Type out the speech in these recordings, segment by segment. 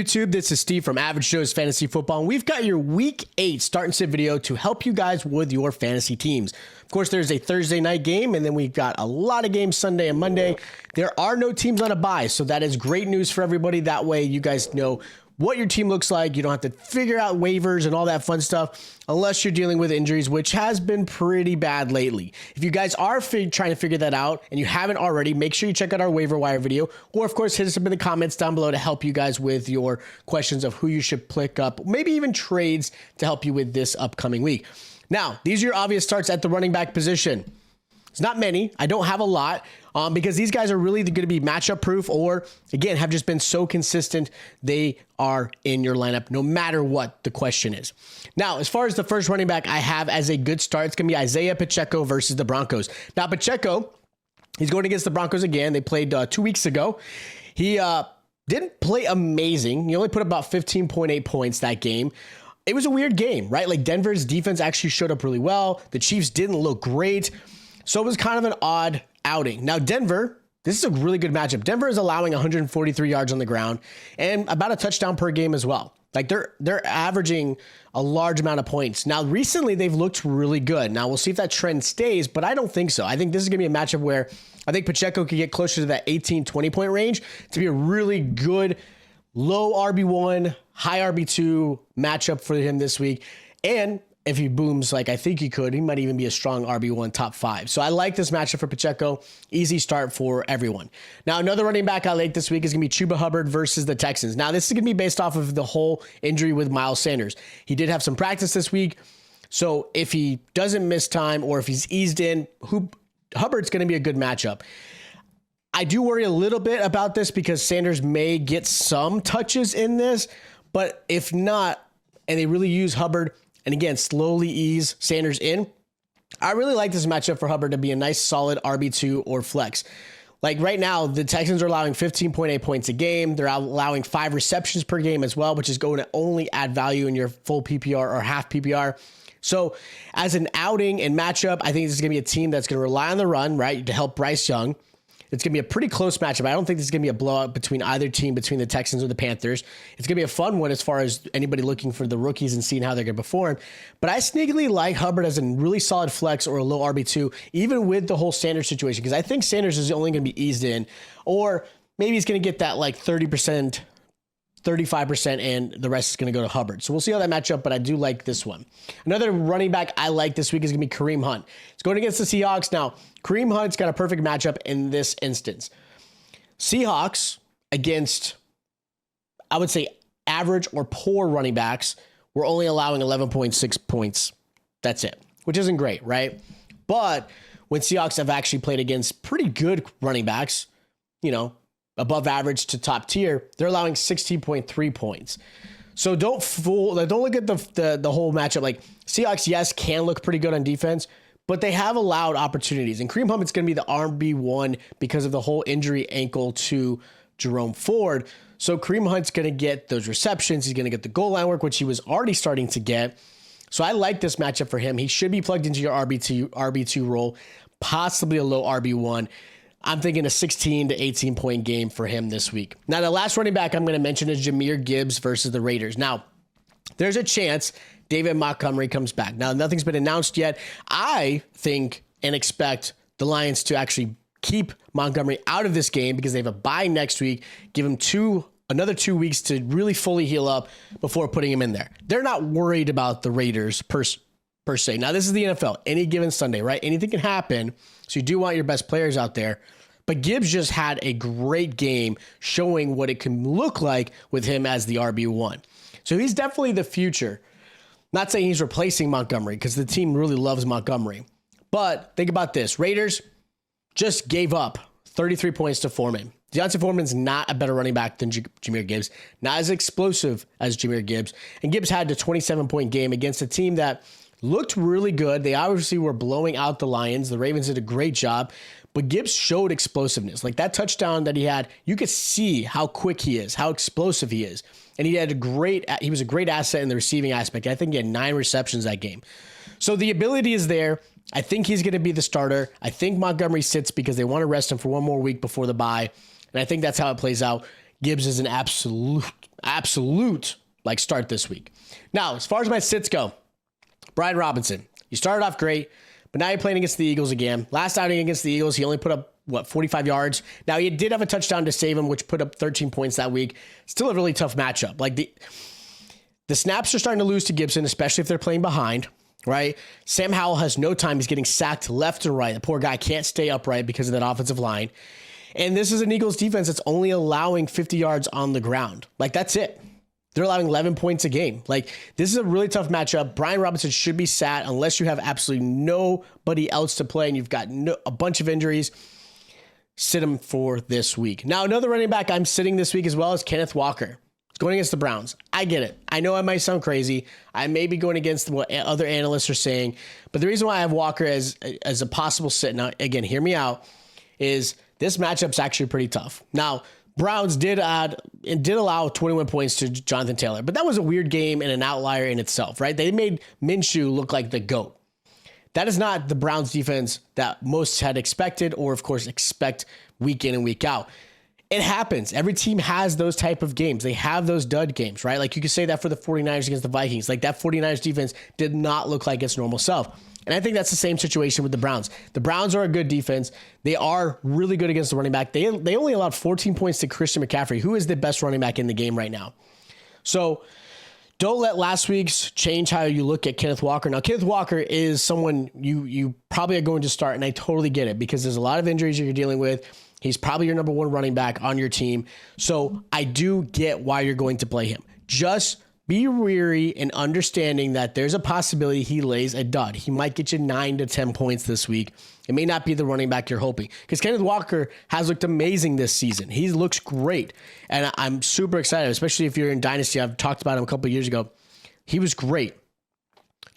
YouTube? This is Steve from Average Joe's Fantasy Football, and we've got your Week 8 start and sit video to help you guys with your fantasy teams. Of course, there's a Thursday night game, and then we've got a lot of games Sunday and Monday. There are no teams on a bye, so that is great news for everybody. That way, you guys know what your team looks like. You don't have to figure out waivers and all that fun stuff unless you're dealing with injuries, which has been pretty bad lately. If you guys are trying to figure that out and you haven't already, make sure you check out our waiver wire video, or of course hit us up in the comments down below to help you guys with your questions of who you should pick up, maybe even trades to help you with this upcoming week. Now, these are your obvious starts at the running back position. It's not many. I don't have a lot because these guys are really going to be matchup proof, or again, have just been so consistent. They are in your lineup no matter what the question is. Now, as far as the first running back I have as a good start, it's going to be Isaiah Pacheco versus the Broncos. Now, Pacheco, he's going against the Broncos again. They played 2 weeks ago. He didn't play amazing. He only put about 15.8 points that game. It was a weird game, right? Like Denver's defense actually showed up really well. The Chiefs didn't look great. So it was kind of an odd outing. Now, Denver, this is a really good matchup. Denver is allowing 143 yards on the ground and about a touchdown per game as well. Like they're averaging a large amount of points. Now, recently they've looked really good. Now, we'll see if that trend stays, but I don't think so. I think this is going to be a matchup where I think Pacheco could get closer to that 18, 20 point range to be a really good low RB1, high RB2 matchup for him this week. And if he booms like I think he could, he might even be a strong RB1 top 5. So I like this matchup for Pacheco. Easy start for everyone. Now, another running back I like this week is going to be Chuba Hubbard versus the Texans. Now, this is going to be based off of the whole injury with Miles Sanders. He did have some practice this week. So if he doesn't miss time or if he's eased in, Hubbard's going to be a good matchup. I do worry a little bit about this because Sanders may get some touches in this, but if not, and they really use Hubbard, and again, slowly ease Sanders in, I really like this matchup for Hubbard to be a nice solid RB2 or flex. Like right now, the Texans are allowing 15.8 points a game. They're allowing 5 receptions per game as well, which is going to only add value in your full PPR or half PPR. So as an outing and matchup, I think this is going to be a team that's going to rely on the run, right, to help Bryce Young. It's going to be a pretty close matchup. I don't think this is going to be a blowout between either team, between the Texans or the Panthers. It's going to be a fun one as far as anybody looking for the rookies and seeing how they're going to perform. But I sneakily like Hubbard as a really solid flex or a low RB2, even with the whole Sanders situation, because I think Sanders is only going to be eased in, or maybe he's going to get that like 30%, 35%, and the rest is going to go to Hubbard. So we'll see how that match up, but I do like this one. Another running back I like this week is going to be Kareem Hunt. It's going against the Seahawks. Now, Kareem Hunt's got a perfect matchup in this instance. Seahawks against, I would say, average or poor running backs were only allowing 11.6 points. That's it, which isn't great, right? But when Seahawks have actually played against pretty good running backs, above average to top tier, they're allowing 16.3 points. So don't look at the whole matchup. Like Seahawks, yes, can look pretty good on defense, but they have allowed opportunities. And Kareem Hunt is going to be the RB1 because of the whole injury ankle to Jerome Ford. So Kareem Hunt's going to get those receptions. He's going to get the goal line work, which he was already starting to get. So I like this matchup for him. He should be plugged into your RB2 role, possibly a low RB1. I'm thinking a 16 to 18 point game for him this week. Now, the last running back I'm going to mention is Jahmyr Gibbs versus the Raiders. Now, there's a chance David Montgomery comes back. Now, nothing's been announced yet. I think and expect the Lions to actually keep Montgomery out of this game because they have a bye next week, give him another 2 weeks to really fully heal up before putting him in there. They're not worried about the Raiders per se. Now, this is the NFL. Any given Sunday, right? Anything can happen. So you do want your best players out there. But Gibbs just had a great game showing what it can look like with him as the RB1. So he's definitely the future. Not saying he's replacing Montgomery because the team really loves Montgomery. But think about this. Raiders just gave up 33 points to Foreman. Deontay Foreman's not a better running back than Jahmyr Gibbs. Not as explosive as Jahmyr Gibbs. And Gibbs had a 27-point game against a team that looked really good. They obviously were blowing out the Lions. The Ravens did a great job. But Gibbs showed explosiveness. Like that touchdown that he had, you could see how quick he is, how explosive he is. And he was a great asset in the receiving aspect. I think he had 9 receptions that game. So the ability is there. I think he's going to be the starter. I think Montgomery sits because they want to rest him for one more week before the bye. And I think that's how it plays out. Gibbs is an absolute like start this week. Now, as far as my sits go, Brian Robinson, you started off great, but now you're playing against the Eagles again. Last outing against the Eagles, he only put up, 45 yards. Now, he did have a touchdown to save him, which put up 13 points that week. Still a really tough matchup. Like the snaps are starting to lose to Gibson, especially if they're playing behind, right? Sam Howell has no time. He's getting sacked left and right. The poor guy can't stay upright because of that offensive line. And this is an Eagles defense that's only allowing 50 yards on the ground. Like, that's it. They're allowing 11 points a game. Like, this is a really tough matchup. Brian Robinson should be sat unless you have absolutely nobody else to play and you've got a bunch of injuries. Sit him for this week. Now, another running back I'm sitting this week as well is Kenneth Walker. It's going against the Browns. I get it. I know I might sound crazy. I may be going against what other analysts are saying, but the reason why I have Walker as a possible sit, now, again, hear me out, is this matchup's actually pretty tough. Now, Browns did allow 21 points to Jonathan Taylor, but that was a weird game and an outlier in itself, right? They made Minshew look like the GOAT. That is not the Browns defense that most had expected or, of course, expect week in and week out. It happens. Every team has those type of games. They have those dud games, right? Like you could say that for the 49ers against the Vikings. Like that 49ers defense did not look like its normal self. And I think that's the same situation with the Browns. The Browns are a good defense. They are really good against the running back. They only allowed 14 points to Christian McCaffrey, who is the best running back in the game right now. So don't let last week's change how you look at Kenneth Walker. Now, Kenneth Walker is someone you probably are going to start, and I totally get it because there's a lot of injuries you're dealing with. He's probably your number one running back on your team. So I do get why you're going to play him. Just be wary in understanding that there's a possibility he lays a dud. He might get you 9 to 10 points this week. It may not be the running back you're hoping because Kenneth Walker has looked amazing this season. He looks great. And I'm super excited, especially if you're in Dynasty. I've talked about him a couple of years ago. He was great.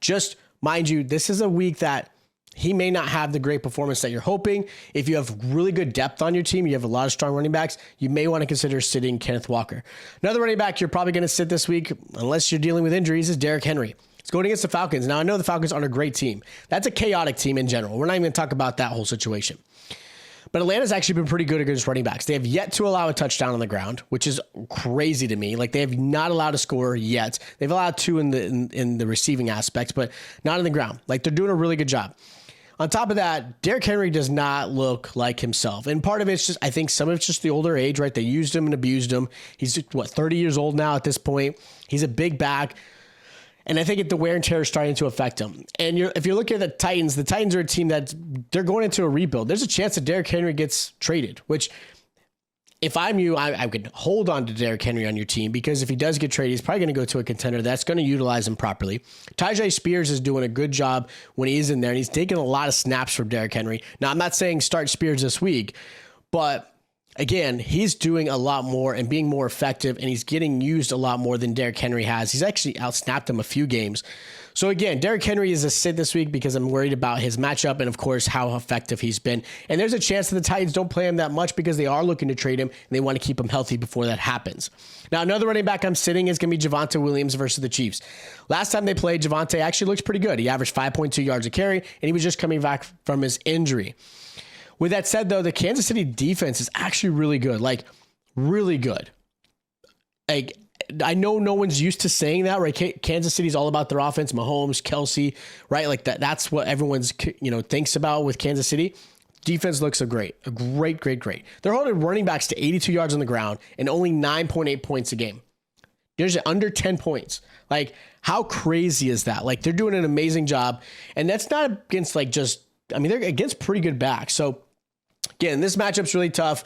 Just mind you, this is a week that he may not have the great performance that you're hoping. If you have really good depth on your team, you have a lot of strong running backs, you may want to consider sitting Kenneth Walker. Another running back you're probably going to sit this week, unless you're dealing with injuries, is Derrick Henry. It's going against the Falcons. Now, I know the Falcons aren't a great team. That's a chaotic team in general. We're not even going to talk about that whole situation. But Atlanta's actually been pretty good against running backs. They have yet to allow a touchdown on the ground, which is crazy to me. Like, they have not allowed a score yet. They've allowed 2 in the receiving aspects, but not in the ground. Like, they're doing a really good job. On top of that, Derrick Henry does not look like himself. And part of it's just, I think some of it's just the older age, right? They used him and abused him. He's, 30 years old now at this point. He's a big back. And I think the wear and tear is starting to affect him. And if you're looking at the Titans are a team that they're going into a rebuild. There's a chance that Derrick Henry gets traded, which if I'm you, I could hold on to Derrick Henry on your team because if he does get traded, he's probably going to go to a contender that's going to utilize him properly. Tyjae Spears is doing a good job when he's in there, and he's taking a lot of snaps from Derrick Henry. Now, I'm not saying start Spears this week, but again, he's doing a lot more and being more effective, and he's getting used a lot more than Derrick Henry has. He's actually outsnapped him a few games. So again, Derrick Henry is a sit this week because I'm worried about his matchup and, of course, how effective he's been. And there's a chance that the Titans don't play him that much because they are looking to trade him, and they want to keep him healthy before that happens. Now, another running back I'm sitting is going to be Javonte Williams versus the Chiefs. Last time they played, Javonte actually looked pretty good. He averaged 5.2 yards a carry, and he was just coming back from his injury. With that said, though, the Kansas City defense is actually really good, like really good. Like, I know no one's used to saying that, right? Kansas City's all about their offense, Mahomes, Kelsey, right? Like that's what everyone's, thinks about with Kansas City. Defense looks great. They're holding running backs to 82 yards on the ground and only 9.8 points a game. There's under 10 points. Like, how crazy is that? Like, they're doing an amazing job. And that's not against they're against pretty good backs. So again, this matchup's really tough.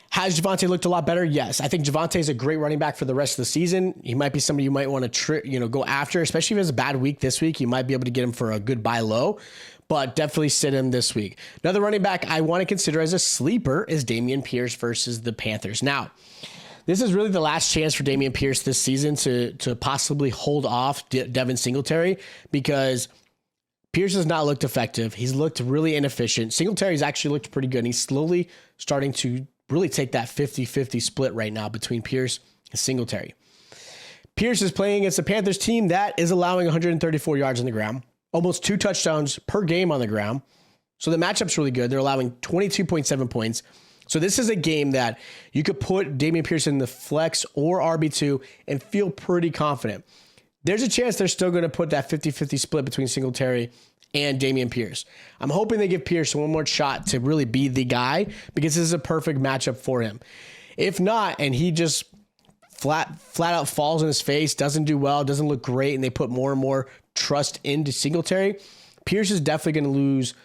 Has Javonte looked a lot better? Yes. I think Javonte is a great running back for the rest of the season. He might be somebody you might want to go after, especially if he has a bad week this week. You might be able to get him for a good buy low, but definitely sit him this week. Another running back I want to consider as a sleeper is Dameon Pierce versus the Panthers. Now, this is really the last chance for Dameon Pierce this season to possibly hold off Devin Singletary because Pierce has not looked effective. He's looked really inefficient. Singletary's actually looked pretty good. And he's slowly starting to really take that 50-50 split right now between Pierce and Singletary. Pierce is playing against the Panthers team that is allowing 134 yards on the ground, almost 2 touchdowns per game on the ground. So the matchup's really good. They're allowing 22.7 points. So this is a game that you could put Dameon Pierce in the flex or RB2 and feel pretty confident. There's a chance they're still going to put that 50-50 split between Singletary and Dameon Pierce. I'm hoping they give Pierce one more shot to really be the guy, because this is a perfect matchup for him. If not, and he just flat out falls on his face, doesn't do well, doesn't look great, and they put more and more trust into Singletary, Pierce is definitely going to lose.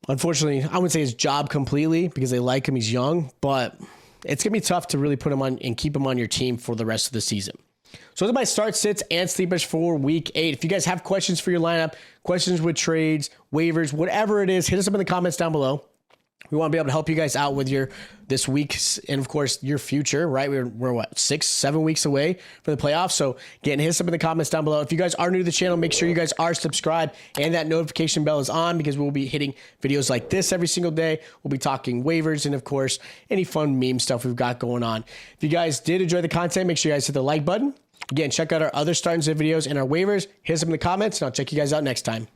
Unfortunately, I wouldn't say his job completely, because they like him, he's young, but it's going to be tough to really put him on and keep him on your team for the rest of the season. So those are my start sits and sleepers for week 8. If you guys have questions for your lineup, questions with trades, waivers, whatever it is, hit us up in the comments down below. We want to be able to help you guys out with this week and, of course, your future, right? We're what, 6-7 weeks away from the playoffs. So, again, hit us up in the comments down below. If you guys are new to the channel, make sure you guys are subscribed and that notification bell is on, because we'll be hitting videos like this every single day. We'll be talking waivers and, of course, any fun meme stuff we've got going on. If you guys did enjoy the content, make sure you guys hit the like button. Again, check out our other start and sit videos and our waivers. Hit us up in the comments, and I'll check you guys out next time.